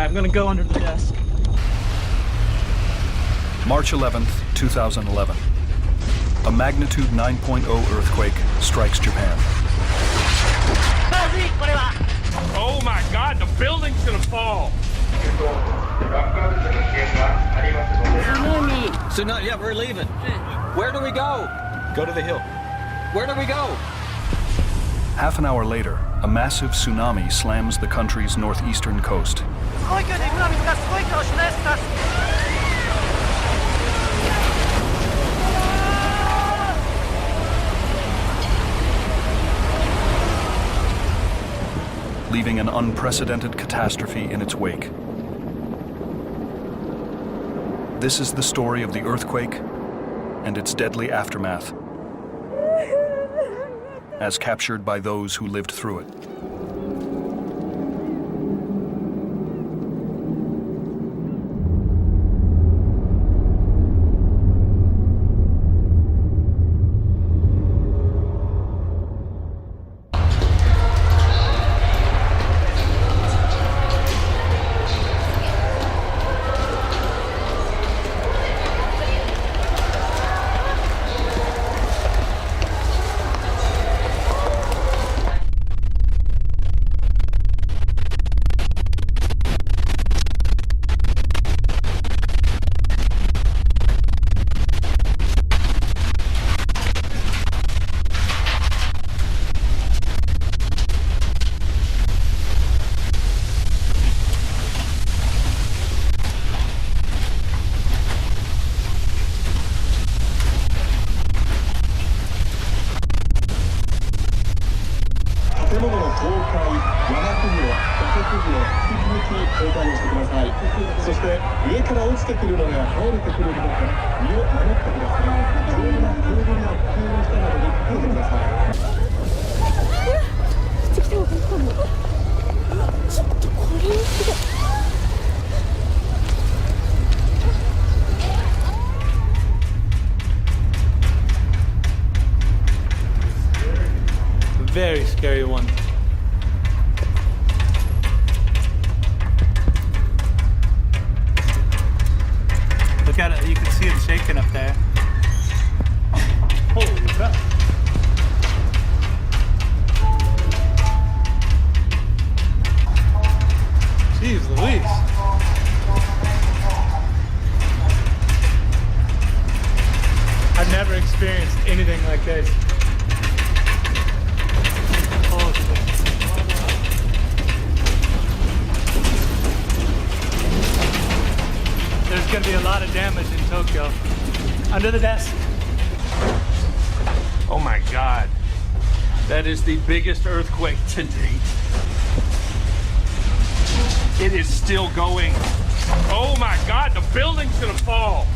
I'm gonna go under the desk. March 11th, 2011. A magnitude 9.0 earthquake strikes Japan. Oh my God, the building's gonna fall! Tsunami, yeah, we're leaving. Where do we go? Go to the hill. Where do we go? Half an hour later, a massive tsunami slams the country's northeastern coast. Leaving an unprecedented catastrophe in its wake. This is the story of the earthquake and its deadly aftermath, as captured by those who lived through it. Very scary one. Look at it, you can see it shaking up there. Holy crap. Jeez Louise. I've never experienced anything like this. There's going to be a lot of damage in Tokyo. Under the desk. Oh my God. That is the biggest earthquake to date. It is still going. Oh my God, the building's gonna fall.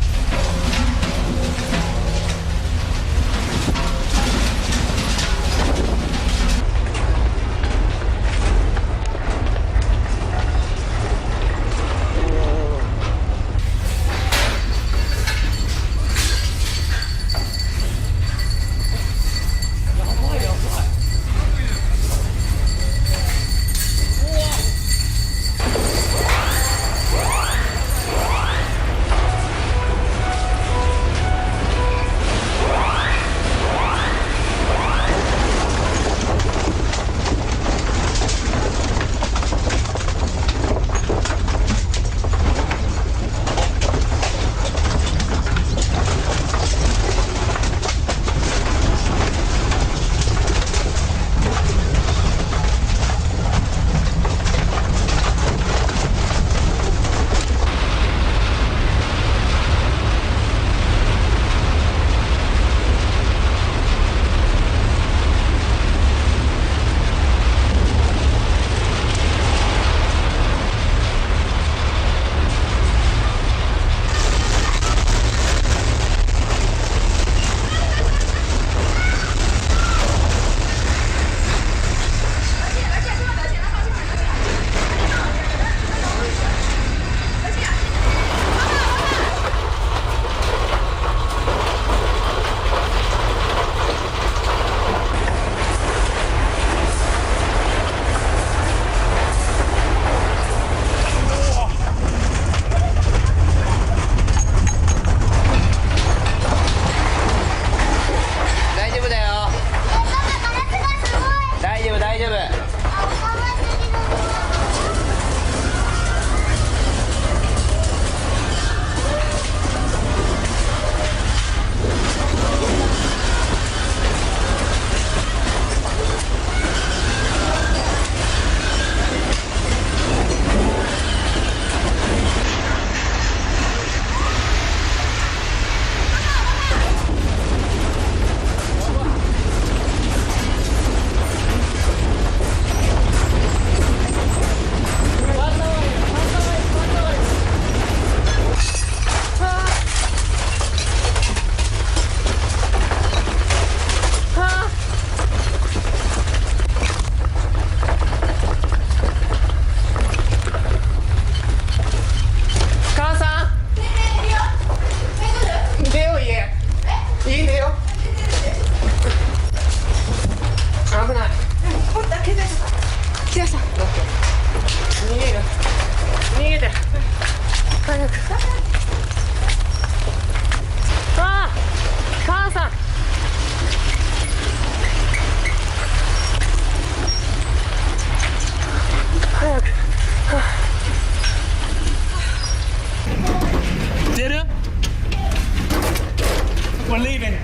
in.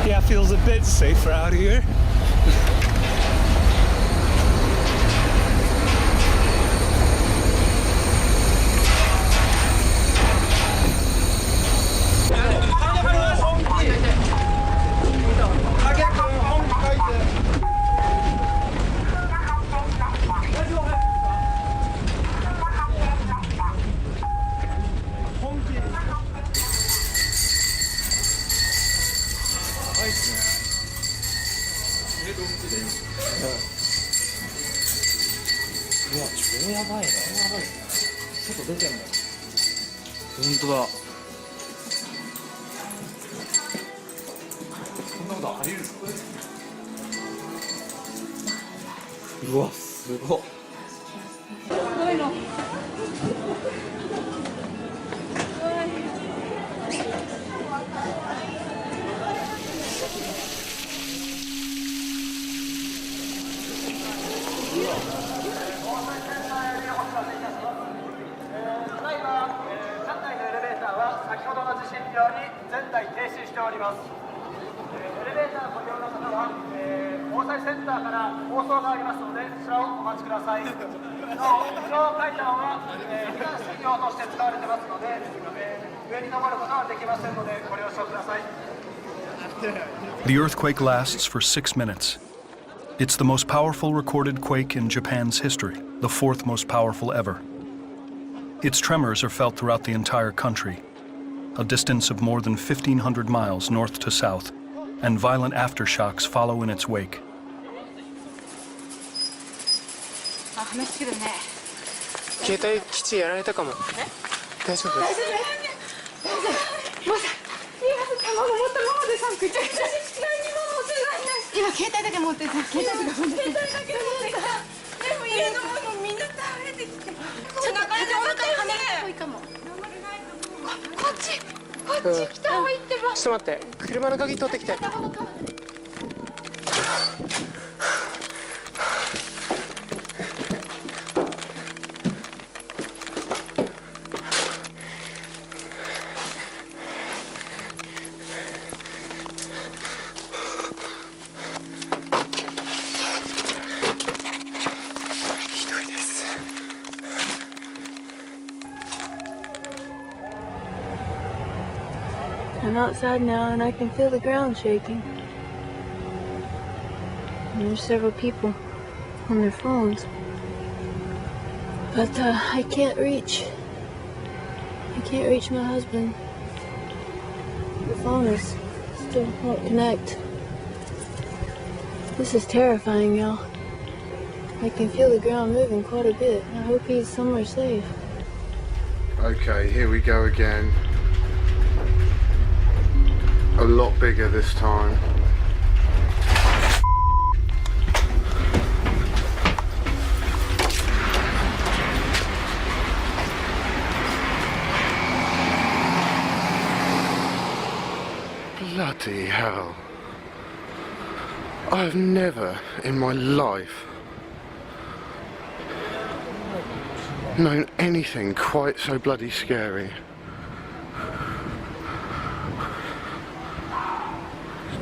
Yeah, feels a bit safer out here. The earthquake lasts for 6 minutes. It's the most powerful recorded quake in Japan's history, the 4th most powerful ever. Its tremors are felt throughout the entire country, a distance of more than 1,500 miles north to south, and violent aftershocks follow in its wake. 話し切るね。携帯基地やられたかも。大丈夫？大丈夫？もうさ、今卵持ったままでさ、ぐちゃぐちゃ何にも持ってない。今携帯だけ持ってた。携帯だけ持ってた。でも家のものみんな倒れてきて。ちょっと中でお腹跳ねる。いいかも。こっち来た方がいいってば。ちょっと待って、車の鍵取ってきて。I'm outside now and I can feel the ground shaking. And there's several people on their phones. But I can't reach my husband. The phone is still won't connect. This is terrifying, y'all. I can feel the ground moving quite a bit. I hope he's somewhere safe. Okay, here we go again. A lot bigger this time. Bloody hell. I've never in my life known anything quite so bloody scary.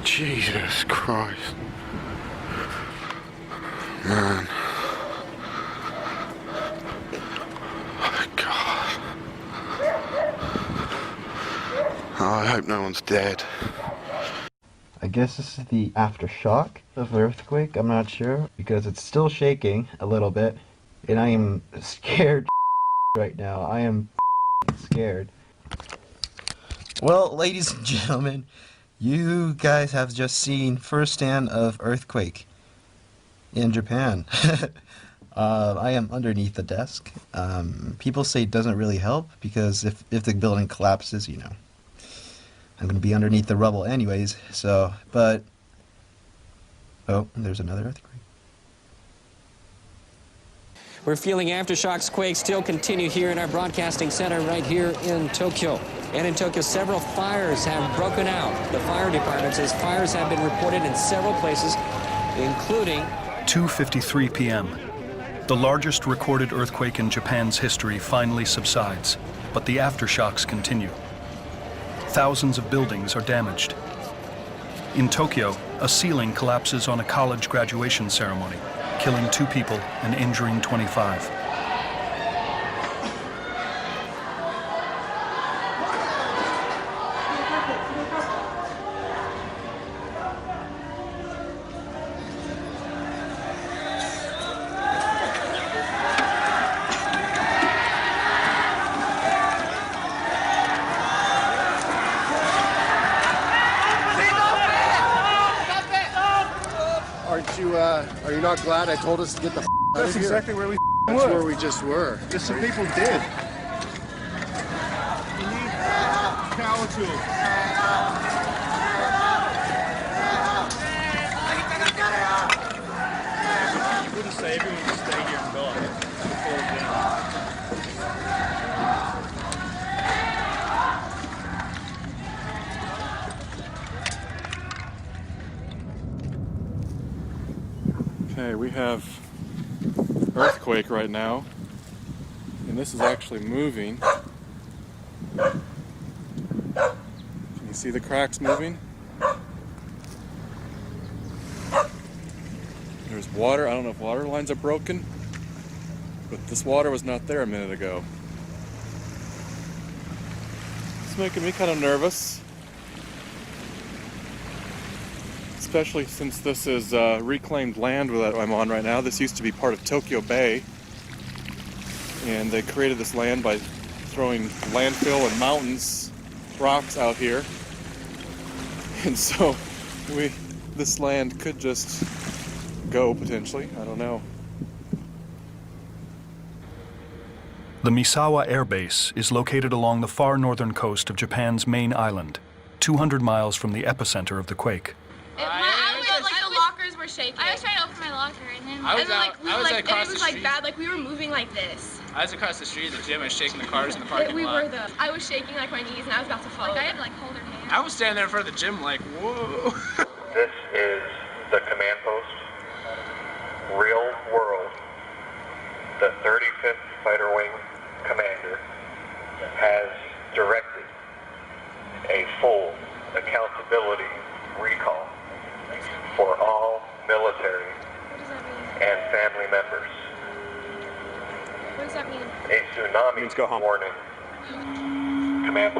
Jesus Christ. Man. Oh, God. Oh, I hope no one's dead. I guess this is the aftershock of the earthquake. I'm not sure because it's still shaking a little bit and I am scared right now. I am scared. Well, ladies and gentlemen, you guys have just seen firsthand of earthquake in Japan. I am underneath the desk. People say it doesn't really help because if the building collapses, you know, I'm going to be underneath the rubble anyways, so, but, oh, there's another earthquake. We're feeling aftershocks, quakes still continue here in our broadcasting center right here in Tokyo. And in Tokyo, several fires have broken out. The fire department says fires have been reported in several places, including 2:53 p.m. The largest recorded earthquake in Japan's history finally subsides, but the aftershocks continue. Thousands of buildings are damaged. In Tokyo, a ceiling collapses on a college graduation ceremony, killing 2 people and injuring 25. Are you not glad I told us to get the out of here? That's exactly where we That's were. where we just were. Just some people did. We need power tools. You wouldn't say everyone would stay here and die. Fall down. Okay, we have earthquake right now, and this is actually moving. Can you see the cracks moving? There's water. I don't know if water lines are broken, but this water was not there a minute ago. It's making me kind of nervous. Especially since this is reclaimed land that I'm on right now. This used to be part of Tokyo Bay, and they created this land by throwing landfill and mountains, rocks out here, and so this land could just go potentially. I don't know. The Misawa Air Base is located along the far northern coast of Japan's main island, 200 miles from the epicenter of the quake. The lockers were shaking. I was trying to open my locker and then it was like bad, like we were moving like this. I was across the street at the gym and shaking the cars in the parking lot. I was shaking like my knees and I was about to fall. Like I had to like hold her hand. I was standing there in front of the gym like, whoa. This is the command post. Real world. The 35th Fighter Wing commander has directed a full accountability recall for all military and family members. What does that mean? A tsunami warning. Command